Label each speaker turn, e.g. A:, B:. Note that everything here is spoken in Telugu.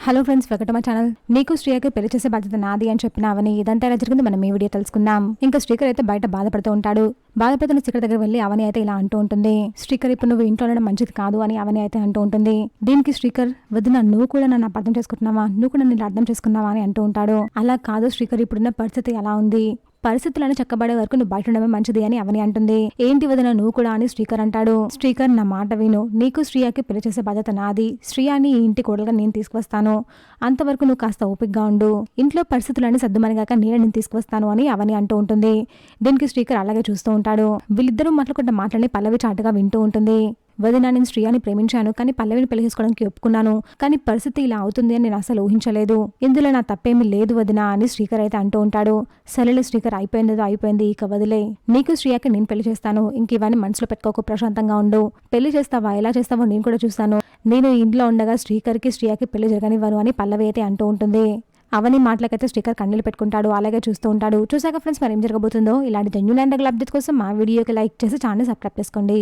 A: Hello friends, welcome to my channel. నీకు శ్రీయకి పెళ్లి చేసే బాధ్యత నాది అని చెప్పిన అవని ఇదంతా ఎలా జరిగింది మనం ఈ వీడియో తెలుసుకుందాం. ఇంకా శ్రీకర్ అయితే బయట బాధపడుతూ ఉంటాడు. బాధపడుతున్న శ్రీకర్ దగ్గర వెళ్ళి అవని అయితే ఇలా అంటూ ఉంటుంది, శ్రీకర్ ఇప్పుడు నువ్వు ఇంట్లో ఉండడం మంచిది కాదు అని అవని అయితే అంటూ ఉంటుంది. దీనికి శ్రీకర్, వదిన నువ్వు కూడా నన్ను అర్థం చేసుకుంటున్నావా, నువ్వు కూడా నన్ను అర్థం చేసుకున్నావా అని అంటూ ఉంటాడు. అలా కాదు శ్రీకర్, ఇప్పుడున్న పరిస్థితి ఎలా ఉంది, పరిస్థితులను చక్కబడే వరకు నువ్వు బయట ఉండడమే మంచిది అని అవని అంటుంది. ఏంటి వదిన నువ్వు కూడా అని శ్రీకర్ అంటాడు. శ్రీకర్, నా మాట విను, నీకు శ్రీయాకి పెళ్లి చేసే బాధ్యత నాది. శ్రీయాని ఈ ఇంటి కోడలుగా నేను తీసుకువస్తాను, అంతవరకు నువ్వు కాస్త ఓపికగా ఉండు, ఇంట్లో పరిస్థితులన్నీ సర్దుమనిగాక నేను తీసుకువస్తాను అని అవని అంటూ ఉంటుంది. దీనికి శ్రీకర్ అలాగే చూస్తూ ఉంటాడు. వీళ్ళిద్దరూ మాట్లాడుకుంటే మాటలని పల్లవి చాటుగా వింటూ ఉంటుంది. వదిన, నేను శ్రీయాని ప్రేమించాను, కానీ పల్లవిని పెళ్లి చేసుకోవడానికి ఒప్పుకున్నాను, కానీ పరిస్థితి ఇలా అవుతుంది అని నేను అసలు ఊహించలేదు, ఇందులో నా తప్పేమీ లేదు వదిన అని శ్రీకర్ అయితే అంటూ ఉంటాడు. సరేలే శ్రీకర్, అయిపోయింది, ఇక వదిలే, నీకు శ్రీయాకి నేను పెళ్లి చేస్తాను, ఇంక ఇవన్నీ మనసులో పెట్టుకోకు, ప్రశాంతంగా ఉండు, పెళ్లి చేస్తావా, ఎలా చేస్తావో నేను కూడా చూస్తాను, నేను ఇంట్లో ఉండగా శ్రీయాకి పెళ్లి జరగనివ్వను అని పల్లవి అయితే అంటూ ఉంటుంది. అవని మాటలకైతే శ్రీకర్ కన్నీళ్ళు పెట్టుకుంటాడు, అలాగే చూస్తూ ఉంటాడు. చూసాక ఫ్రెండ్స్, మరి ఏం జరగబోతుందో ఇలాంటి జెన్యూన్ అండ్ అప్డేట్స్ కోసం మా వీడియోకి లైక్ చేసి ఛానల్ సబ్స్క్రైబ్ చేసుకోండి.